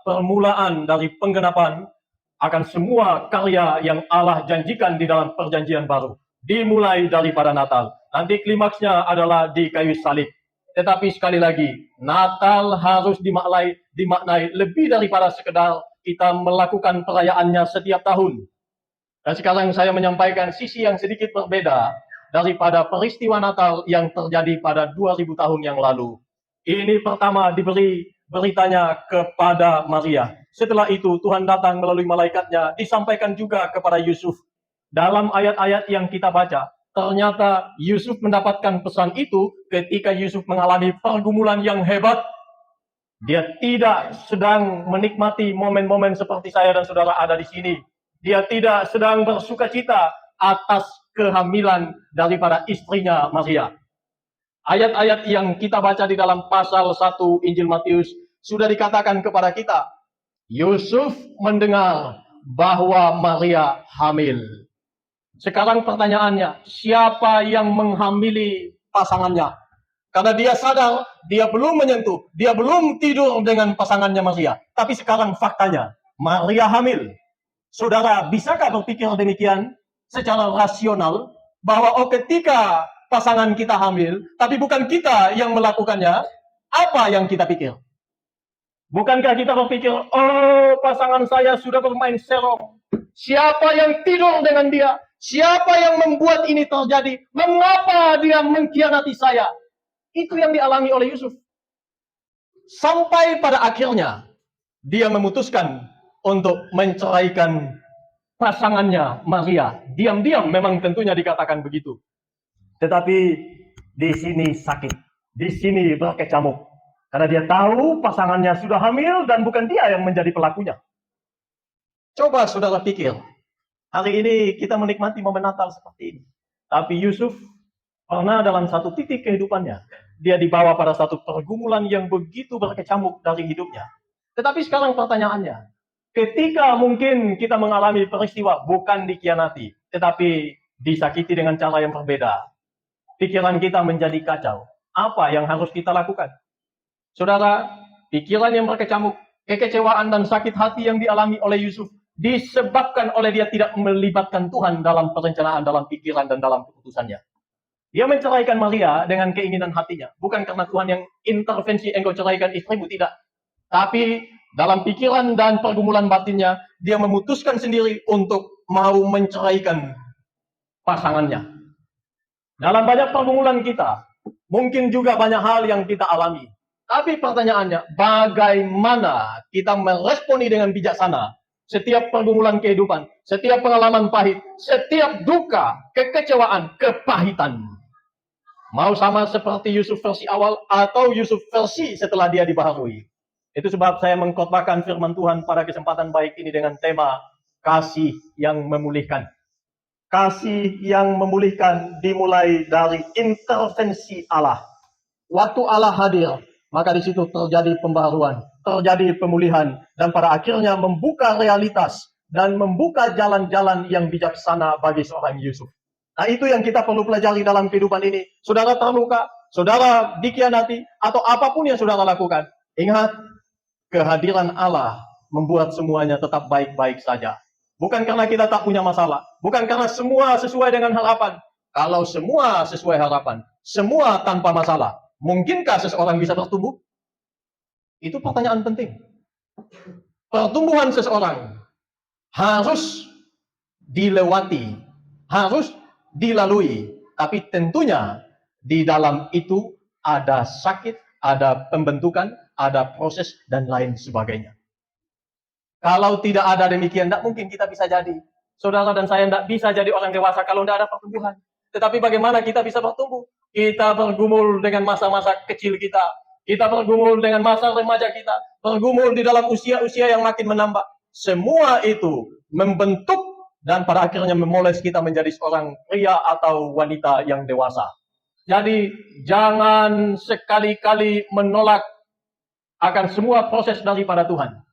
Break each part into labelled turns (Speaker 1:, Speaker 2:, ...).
Speaker 1: permulaan dari penggenapan akan semua karya yang Allah janjikan di dalam perjanjian baru. Dimulai daripada Natal. Nanti klimaksnya adalah di kayu salib. Tetapi sekali lagi, Natal harus dimaknai lebih daripada sekedar kita melakukan perayaannya setiap tahun. Dan sekarang saya menyampaikan sisi yang sedikit berbeda daripada peristiwa Natal yang terjadi pada 2000 tahun yang lalu. Ini pertama diberi beritanya kepada Maria. Setelah itu Tuhan datang melalui malaikatnya, disampaikan juga kepada Yusuf. Dalam ayat-ayat yang kita baca, ternyata Yusuf mendapatkan pesan itu ketika Yusuf mengalami pergumulan yang hebat. Dia tidak sedang menikmati momen-momen seperti saya dan saudara ada di sini. Dia tidak sedang bersuka cita atas kehamilan daripada istrinya Maria. Ayat-ayat yang kita baca di dalam pasal 1 Injil Matius sudah dikatakan kepada kita, Yusuf mendengar bahwa Maria hamil. Sekarang pertanyaannya, siapa yang menghamili pasangannya? Karena dia sadar, dia belum menyentuh, dia belum tidur dengan pasangannya Maria. Tapi sekarang faktanya, Maria hamil. Saudara, bisakah berpikir demikian secara rasional, bahwa ketika pasangan kita hamil, tapi bukan kita yang melakukannya, apa yang kita pikir? Bukankah kita berpikir, oh pasangan saya sudah bermain serong, siapa yang tidur dengan dia? Siapa yang membuat ini terjadi? Mengapa dia mengkhianati saya? Itu yang dialami oleh Yusuf. Sampai pada akhirnya, dia memutuskan untuk menceraikan pasangannya Maria. Diam-diam memang tentunya dikatakan begitu. Tetapi di sini sakit, di sini berkecamuk. Karena dia tahu pasangannya sudah hamil dan bukan dia yang menjadi pelakunya. Coba saudara pikir, hari ini kita menikmati momen Natal seperti ini. Tapi Yusuf pernah dalam satu titik kehidupannya, dia dibawa pada satu pergumulan yang begitu berkecamuk dari hidupnya. Tetapi sekarang pertanyaannya, ketika mungkin kita mengalami peristiwa bukan dikhianati, tetapi disakiti dengan cara yang berbeda, pikiran kita menjadi kacau. Apa yang harus kita lakukan? Saudara, pikiran yang berkecamuk, kekecewaan dan sakit hati yang dialami oleh Yusuf disebabkan oleh dia tidak melibatkan Tuhan dalam perencanaan, dalam pikiran, dan dalam keputusannya. Dia menceraikan Maria dengan keinginan hatinya. Bukan karena Tuhan yang intervensi, engkau ceraikan istrimu, tidak. Tapi dalam pikiran dan pergumulan batinnya, dia memutuskan sendiri untuk mau menceraikan pasangannya. Dalam banyak pergumulan kita, mungkin juga banyak hal yang kita alami. Tapi pertanyaannya, bagaimana kita meresponi dengan bijaksana setiap pergumulan kehidupan, setiap pengalaman pahit, setiap duka, kekecewaan, kepahitan. Mau sama seperti Yusuf versi awal atau Yusuf versi setelah dia dibaharui. Itu sebab saya mengkhotbahkan firman Tuhan pada kesempatan baik ini dengan tema kasih yang memulihkan. Kasih yang memulihkan dimulai dari intervensi Allah. Waktu Allah hadir, maka di situ terjadi pembaharuan, terjadi pemulihan, dan pada akhirnya membuka realitas dan membuka jalan-jalan yang bijaksana bagi seorang Yusuf. Nah, itu yang kita perlu pelajari dalam kehidupan ini. Saudara terluka, saudara dikhianati, atau apapun yang saudara lakukan, ingat, kehadiran Allah membuat semuanya tetap baik-baik saja. Bukan karena kita tak punya masalah, bukan karena semua sesuai dengan harapan. Kalau semua sesuai harapan, semua tanpa masalah, mungkinkah seseorang bisa bertumbuh? Itu pertanyaan penting. Pertumbuhan seseorang harus dilewati, harus dilalui. Tapi tentunya di dalam itu ada sakit, ada pembentukan, ada proses, dan lain sebagainya. Kalau tidak ada demikian, tidak mungkin kita bisa jadi. Saudara dan saya tidak bisa jadi orang dewasa kalau tidak ada pertumbuhan. Tetapi bagaimana kita bisa bertumbuh? Kita bergumul dengan masa-masa kecil kita. Kita bergumul dengan masa remaja kita. Bergumul di dalam usia-usia yang makin menambah. Semua itu membentuk dan pada akhirnya memoles kita menjadi seorang pria atau wanita yang dewasa. Jadi jangan sekali-kali menolak akan semua proses daripada Tuhan.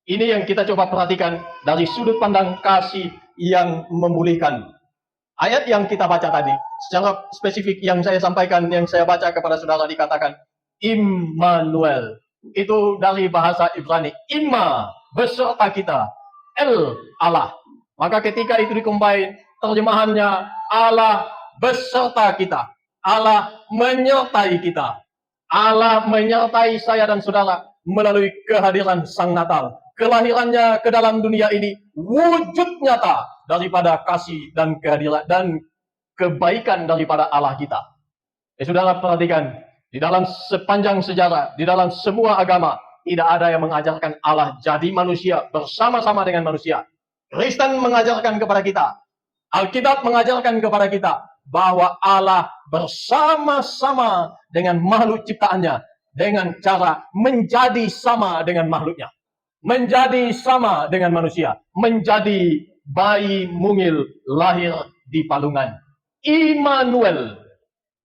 Speaker 1: Ini yang kita coba perhatikan dari sudut pandang kasih yang memulihkan. Ayat yang kita baca tadi, secara spesifik yang saya sampaikan, yang saya baca kepada saudara dikatakan, Immanuel, Itu dari bahasa Ibrani. Imma beserta kita. El Allah. Maka ketika itu dikombin, terjemahannya Allah beserta kita. Allah menyertai kita. Allah menyertai saya dan saudara melalui kehadiran Sang Natal. Kelahirannya ke dalam dunia ini wujud nyata daripada kasih dan kehadiran dan kebaikan daripada Allah kita. Saudara perhatikan, di dalam sepanjang sejarah, di dalam semua agama, tidak ada yang mengajarkan Allah jadi manusia bersama-sama dengan manusia. Kristen mengajarkan kepada kita, Alkitab mengajarkan kepada kita, bahwa Allah bersama-sama dengan makhluk ciptaannya, dengan cara menjadi sama dengan makhluknya. Menjadi sama dengan manusia. Menjadi bayi mungil lahir di palungan. Immanuel.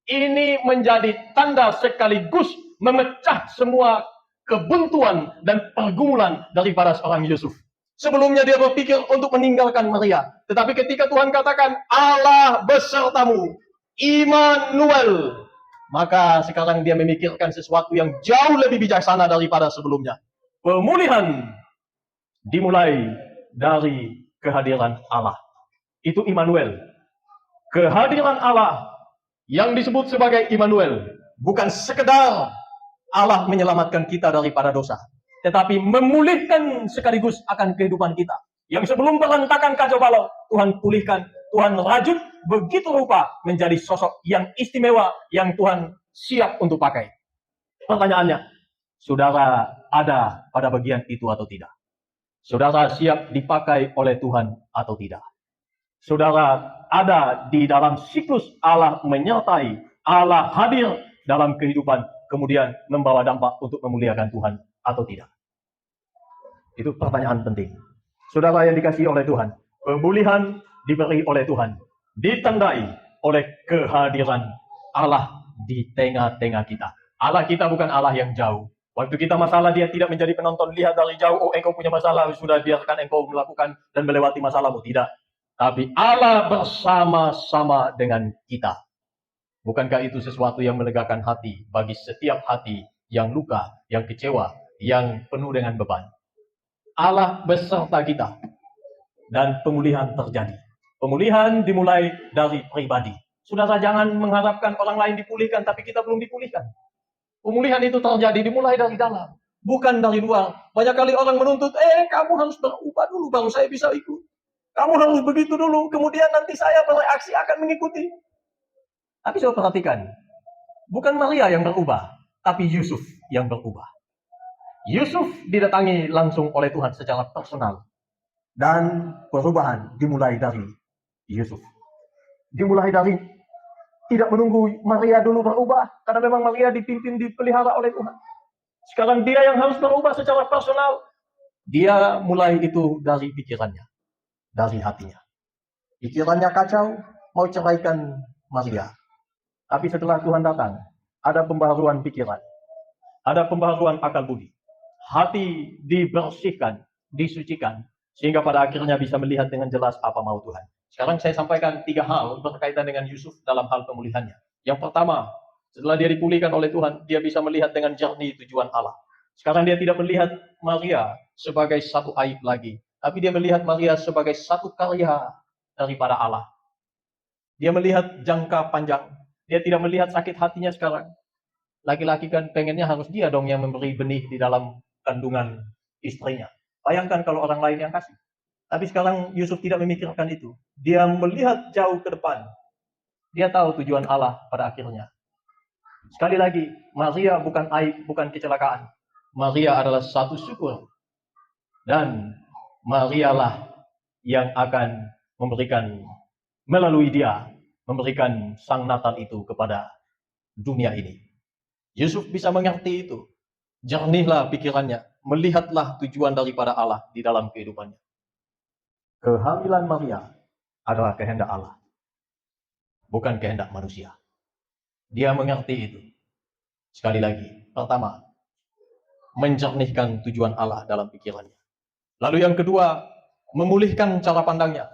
Speaker 1: Ini menjadi tanda sekaligus memecah semua kebuntuan dan pergumulan daripada seorang Yusuf. Sebelumnya dia berpikir untuk meninggalkan Maria. Tetapi ketika Tuhan katakan, Allah besertamu, Immanuel, maka sekarang dia memikirkan sesuatu yang jauh lebih bijaksana daripada sebelumnya. Pemulihan dimulai dari kehadiran Allah. Itu Immanuel. Kehadiran Allah yang disebut sebagai Immanuel bukan sekedar Allah menyelamatkan kita daripada dosa, tetapi memulihkan sekaligus akan kehidupan kita. Yang sebelum berantakan kacau balau, Tuhan pulihkan, Tuhan rajut begitu rupa menjadi sosok yang istimewa yang Tuhan siap untuk pakai. Pertanyaannya, saudara ada pada bagian itu atau tidak? Saudara siap dipakai oleh Tuhan atau tidak? Saudara ada di dalam siklus Allah menyertai, Allah hadir dalam kehidupan, kemudian membawa dampak untuk memuliakan Tuhan atau tidak? Itu pertanyaan penting. Saudara yang dikasihi oleh Tuhan, pemulihan diberi oleh Tuhan, ditandai oleh kehadiran Allah di tengah-tengah kita. Allah kita bukan Allah yang jauh. Waktu kita masalah, dia tidak menjadi penonton lihat dari jauh, oh engkau punya masalah, sudah biarkan engkau melakukan dan melewati masalahmu. Tidak. Tapi Allah bersama-sama dengan kita. Bukankah itu sesuatu yang melegakan hati bagi setiap hati yang luka, yang kecewa, yang penuh dengan beban? Allah beserta kita. Dan pemulihan terjadi. Pemulihan dimulai dari pribadi. Saudara jangan mengharapkan orang lain dipulihkan, tapi kita belum dipulihkan. Pemulihan itu terjadi dimulai dari dalam, bukan dari luar. Banyak kali orang menuntut, kamu harus berubah dulu baru saya bisa ikut. Kamu harus begitu dulu, kemudian nanti saya bereaksi akan mengikuti. Tapi coba perhatikan, bukan Maria yang berubah, tapi Yusuf yang berubah. Yusuf didatangi langsung oleh Tuhan secara personal. Dan perubahan dimulai dari Yusuf. Dimulai dari tidak menunggu Maria dulu berubah, karena memang Maria dipimpin, dipelihara oleh Tuhan. Sekarang dia yang harus berubah secara personal. Dia mulai itu dari pikirannya, dari hatinya. Pikirannya kacau, mau ceraikan Maria. Tapi setelah Tuhan datang, ada pembaharuan pikiran, ada pembaharuan akal budi. Hati dibersihkan, disucikan, sehingga pada akhirnya bisa melihat dengan jelas apa mau Tuhan. Sekarang saya sampaikan 3 hal berkaitan dengan Yusuf dalam hal pemulihannya. Yang pertama, setelah dia dipulihkan oleh Tuhan, dia bisa melihat dengan jernih tujuan Allah. Sekarang dia tidak melihat Maria sebagai satu aib lagi, tapi dia melihat Maria sebagai satu karya daripada Allah. Dia melihat jangka panjang. Dia tidak melihat sakit hatinya sekarang. Laki-laki kan pengennya harus dia dong yang memberi benih di dalam kandungan istrinya. Bayangkan kalau orang lain yang kasih. Tapi sekarang Yusuf tidak memikirkan itu. Dia melihat jauh ke depan. Dia tahu tujuan Allah pada akhirnya. Sekali lagi, Maria bukan aib, bukan kecelakaan. Maria adalah satu syukur. Dan Maria lah yang akan memberikan, melalui dia, memberikan sang Natal itu kepada dunia ini. Yusuf bisa mengerti itu. Jernihlah pikirannya. Melihatlah tujuan daripada Allah di dalam kehidupannya. Kehamilan Maria adalah kehendak Allah, bukan kehendak manusia. Dia mengerti itu. Sekali lagi, pertama, menjernihkan tujuan Allah dalam pikirannya. Lalu yang kedua, memulihkan cara pandangnya.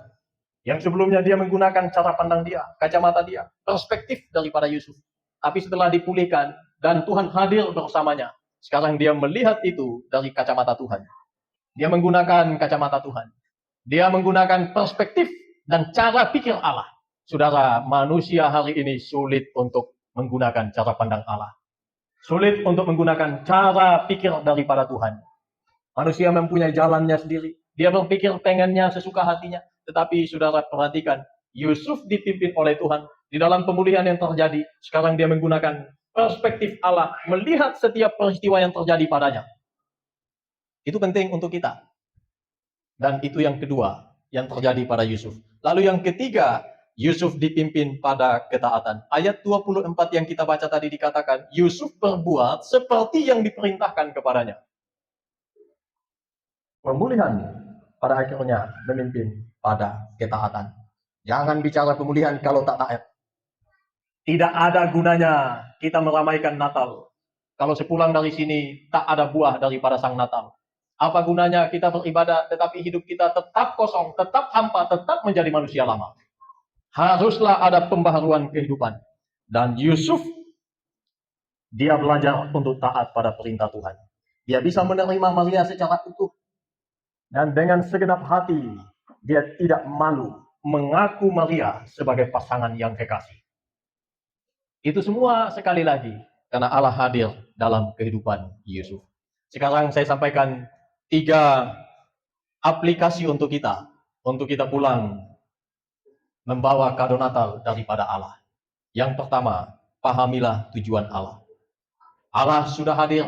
Speaker 1: Yang sebelumnya dia menggunakan cara pandang dia, kacamata dia, perspektif daripada Yusuf. Tapi setelah dipulihkan dan Tuhan hadir bersamanya, Sekarang dia melihat itu dari kacamata Tuhan. Dia menggunakan kacamata Tuhan. Dia menggunakan perspektif dan cara pikir Allah. Saudara, manusia hari ini sulit untuk menggunakan cara pandang Allah. Sulit untuk menggunakan cara pikir daripada Tuhan. Manusia mempunyai jalannya sendiri. Dia berpikir pengennya sesuka hatinya. Tetapi saudara perhatikan, Yusuf dipimpin oleh Tuhan. Di dalam pemulihan yang terjadi, sekarang dia menggunakan perspektif Allah, melihat setiap peristiwa yang terjadi padanya. Itu penting untuk kita. Dan itu yang kedua yang terjadi pada Yusuf. Lalu yang ketiga, Yusuf dipimpin pada ketaatan. Ayat 24 yang kita baca tadi dikatakan, Yusuf berbuat seperti yang diperintahkan kepadanya. Pemulihan pada akhirnya memimpin pada ketaatan. Jangan bicara pemulihan kalau tak taat. Tidak ada gunanya kita meramaikan Natal kalau sepulang dari sini tak ada buah daripada Sang Natal. Apa gunanya kita beribadah tetapi hidup kita tetap kosong, tetap hampa, tetap menjadi manusia lama. Haruslah ada pembaharuan kehidupan. Dan Yusuf, dia belajar untuk taat pada perintah Tuhan. Dia bisa menerima Maria secara utuh. Dan dengan segenap hati, dia tidak malu mengaku Maria sebagai pasangan yang kekasih. Itu semua sekali lagi karena Allah hadir dalam kehidupan Yusuf. Sekarang saya sampaikan 3 aplikasi untuk kita pulang membawa kado Natal daripada Allah. Yang pertama, pahamilah tujuan Allah. Allah sudah hadir.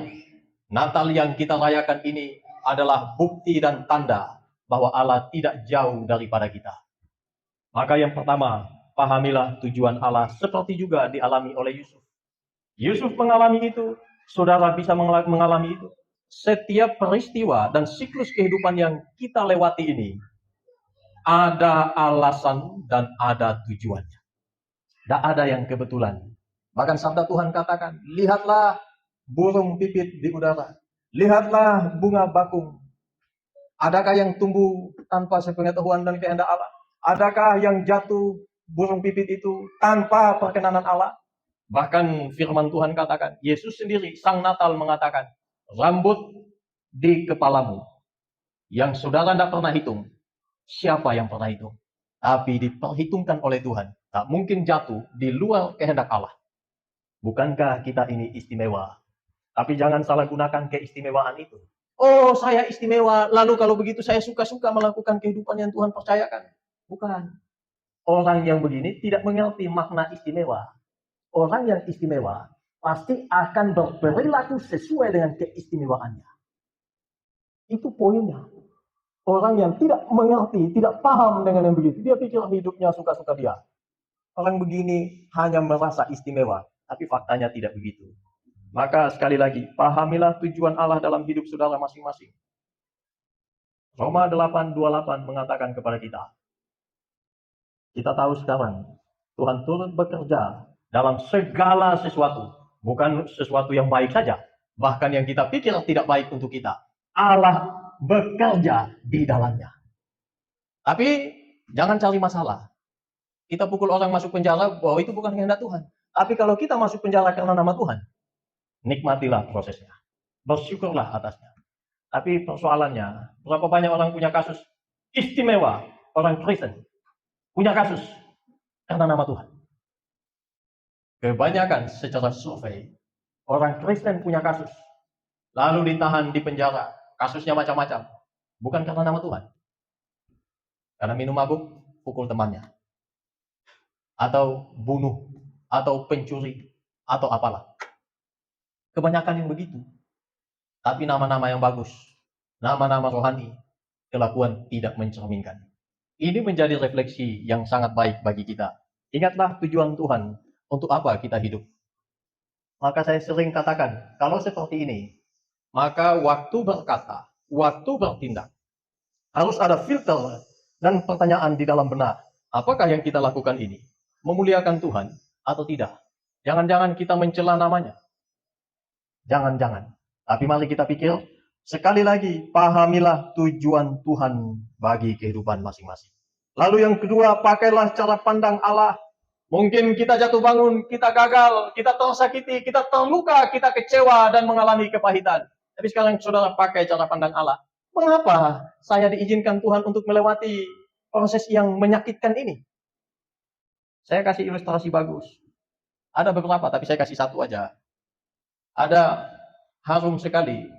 Speaker 1: Natal yang kita rayakan ini adalah bukti dan tanda bahwa Allah tidak jauh daripada kita. Maka yang pertama, pahamilah tujuan Allah seperti juga dialami oleh Yusuf. Yusuf mengalami itu, saudara bisa mengalami itu. Setiap peristiwa dan siklus kehidupan yang kita lewati ini ada alasan dan ada tujuannya. Tidak ada yang kebetulan. Bahkan sabda Tuhan katakan, lihatlah burung pipit di udara. Lihatlah bunga bakung. Adakah yang tumbuh tanpa sepengetahuan dan kehendak Allah? Adakah yang jatuh burung pipit itu tanpa perkenanan Allah? Bahkan firman Tuhan katakan, Yesus sendiri, Sang Natal mengatakan, rambut di kepalamu yang saudara tidak pernah hitung. Siapa yang pernah hitung? Tapi diperhitungkan oleh Tuhan. Tak mungkin jatuh di luar kehendak Allah. Bukankah kita ini istimewa? Tapi jangan salah gunakan keistimewaan itu. Oh, saya istimewa, lalu kalau begitu saya suka-suka melakukan kehidupan yang Tuhan percayakan. Bukan. Orang yang begini tidak mengerti makna istimewa. Orang yang istimewa pasti akan berperilaku sesuai dengan keistimewaannya. Itu poinnya. Orang yang tidak mengerti, tidak paham dengan yang begitu, dia pikir hidupnya suka-suka dia. Orang begini hanya merasa istimewa, tapi faktanya tidak begitu. Maka sekali lagi, pahamilah tujuan Allah dalam hidup saudara masing-masing. Roma 8:28 mengatakan kepada kita, kita tahu sekarang, Tuhan turut bekerja dalam segala sesuatu. Bukan sesuatu yang baik saja, bahkan yang kita pikir tidak baik untuk kita. Allah bekerja di dalamnya. Tapi jangan cari masalah. Kita pukul orang masuk penjara, bahwa itu bukan kehendak Tuhan. Tapi kalau kita masuk penjara karena nama Tuhan, nikmatilah prosesnya. Bersyukurlah atasnya. Tapi persoalannya, berapa banyak orang punya kasus istimewa, orang Kristen punya kasus karena nama Tuhan. Kebanyakan secara survei, orang Kristen punya kasus, lalu ditahan di penjara, kasusnya macam-macam. Bukan karena nama Tuhan. Karena minum mabuk, pukul temannya. Atau bunuh, atau pencuri, atau apalah. Kebanyakan yang begitu. Tapi nama-nama yang bagus, nama-nama rohani, kelakuan tidak mencerminkan. Ini menjadi refleksi yang sangat baik bagi kita. Ingatlah tujuan Tuhan, untuk apa kita hidup. Maka saya sering katakan, kalau seperti ini, maka waktu berkata, waktu bertindak, harus ada filter dan pertanyaan di dalam benak. Apakah yang kita lakukan ini memuliakan Tuhan atau tidak? Jangan-jangan kita mencela namanya. Jangan-jangan. Tapi mari kita pikir, sekali lagi, pahamilah tujuan Tuhan bagi kehidupan masing-masing. Lalu yang kedua, pakailah cara pandang Allah Mungkin kita jatuh bangun, kita gagal, kita tersakiti, kita terluka, kita kecewa dan mengalami kepahitan. Tapi sekarang saudara pakai cara pandang Allah. Mengapa saya diizinkan Tuhan untuk melewati proses yang menyakitkan ini? Saya kasih ilustrasi bagus. Ada beberapa, tapi saya kasih satu aja. Ada harum sekali,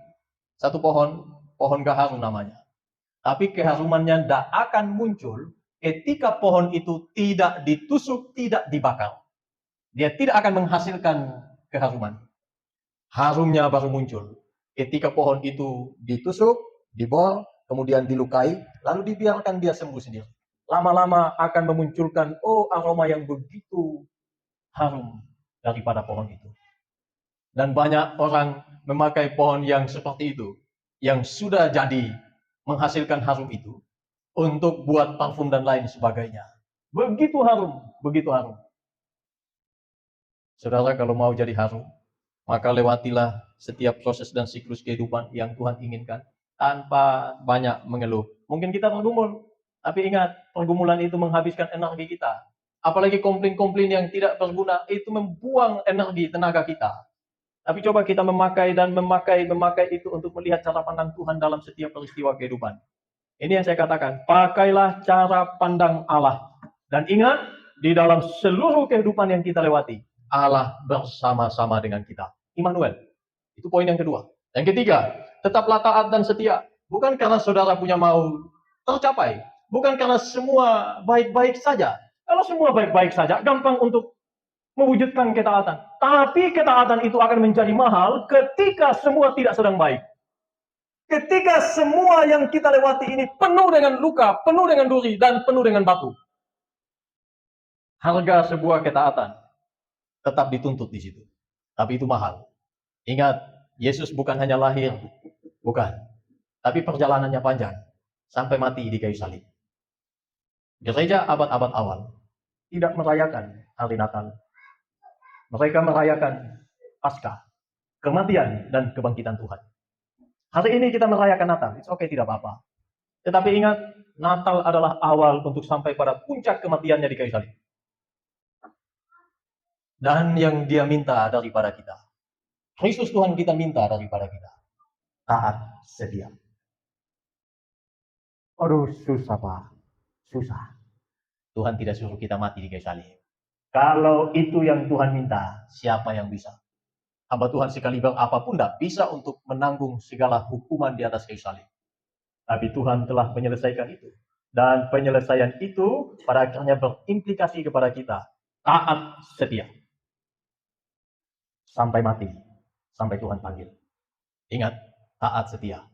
Speaker 1: satu pohon gaharu namanya. Tapi keharumannya tidak akan muncul ketika pohon itu tidak ditusuk, tidak dibakar. Dia tidak akan menghasilkan keharuman. Harumnya baru muncul ketika pohon itu ditusuk, dibor, kemudian dilukai, lalu dibiarkan dia sembuh sendiri. Lama-lama akan memunculkan aroma yang begitu harum daripada pohon itu. Dan banyak orang memakai pohon yang seperti itu, yang sudah jadi menghasilkan harum itu, untuk buat parfum dan lain sebagainya. Begitu harum, begitu harum. Saudara, kalau mau jadi harum, maka lewatilah setiap proses dan siklus kehidupan yang Tuhan inginkan, tanpa banyak mengeluh. Mungkin kita bergumul, tapi ingat, pergumulan itu menghabiskan energi kita. Apalagi komplain-komplain yang tidak berguna, itu membuang energi, tenaga kita. Tapi coba kita memakai itu untuk melihat cara pandang Tuhan dalam setiap peristiwa kehidupan. Ini yang saya katakan, pakailah cara pandang Allah. Dan ingat, di dalam seluruh kehidupan yang kita lewati, Allah bersama-sama dengan kita. Immanuel. Itu poin yang kedua. Yang ketiga, tetaplah taat dan setia. Bukan karena saudara punya mau tercapai. Bukan karena semua baik-baik saja. Kalau semua baik-baik saja, gampang untuk mewujudkan ketaatan. Tapi ketaatan itu akan menjadi mahal ketika semua tidak sedang baik. Ketika semua yang kita lewati ini penuh dengan luka, penuh dengan duri, dan penuh dengan batu. Harga sebuah ketaatan tetap dituntut di situ. Tapi itu mahal. Ingat, Yesus bukan hanya lahir, bukan. Tapi perjalanannya panjang, sampai mati di kayu salib. Gereja abad-abad awal tidak merayakan hari Natal. Mereka merayakan Paskah, kematian dan kebangkitan Tuhan. Hari ini kita merayakan Natal, it's okay, tidak apa-apa. Tetapi ingat, Natal adalah awal untuk sampai pada puncak kematiannya di kayu salib. Dan yang dia minta daripada kita, Kristus Tuhan kita minta daripada kita, taat setia. Aduh, susah Pak, susah. Tuhan tidak suruh kita mati di kayu salib. Kalau itu yang Tuhan minta, siapa yang bisa? Hamba Tuhan sekaliber apapun tidak bisa untuk menanggung segala hukuman di atas kayu salib. Tapi Tuhan telah menyelesaikan itu. Dan penyelesaian itu pada akhirnya berimplikasi kepada kita. Taat setia. Sampai mati. Sampai Tuhan panggil. Ingat, taat setia.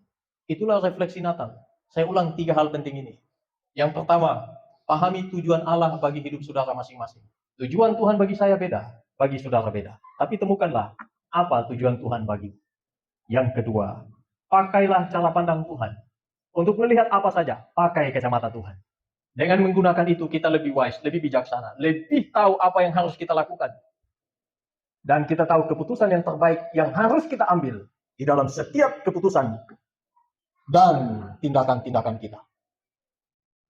Speaker 1: Itulah refleksi Natal. Saya ulang 3 hal penting ini. Yang pertama, pahami tujuan Allah bagi hidup saudara masing-masing. Tujuan Tuhan bagi saya beda, bagi saudara beda. Tapi temukanlah apa tujuan Tuhan bagi. Yang kedua, pakailah cara pandang Tuhan. Untuk melihat apa saja, pakai kacamata Tuhan. Dengan menggunakan itu, kita lebih wise, lebih bijaksana, lebih tahu apa yang harus kita lakukan. Dan kita tahu keputusan yang terbaik yang harus kita ambil di dalam setiap keputusan dan tindakan-tindakan kita.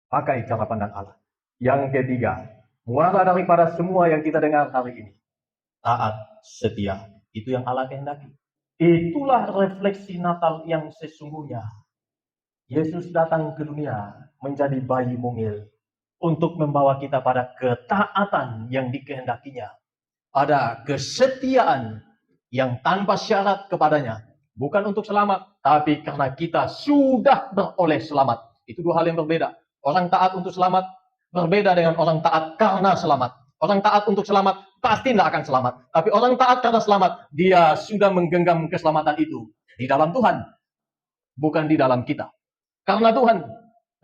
Speaker 1: Pakai cara pandang Allah. Yang ketiga, muara daripada semua yang kita dengar hari ini, taat, setia. Itu yang Allah kehendaki. Itulah refleksi Natal yang sesungguhnya. Yesus datang ke dunia menjadi bayi mungil untuk membawa kita pada ketaatan yang dikehendakinya. Pada kesetiaan yang tanpa syarat kepadanya. Bukan untuk selamat, tapi karena kita sudah beroleh selamat. Itu 2 hal yang berbeda. Orang taat untuk selamat berbeda dengan orang taat karena selamat. Orang taat untuk selamat pasti tidak akan selamat. Tapi orang taat karena selamat, dia sudah menggenggam keselamatan itu di dalam Tuhan. Bukan di dalam kita. Karena Tuhan.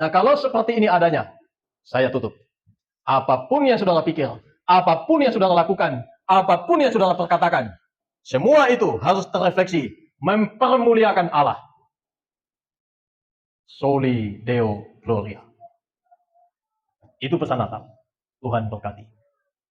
Speaker 1: Nah, kalau seperti ini adanya, saya tutup. Apapun yang saudara pikir, apapun yang saudara lakukan, apapun yang saudara perkatakan, semua itu harus terrefleksi mempermuliakan Allah. Soli Deo Gloria. Itu pesan Natal. Tuhan berkati.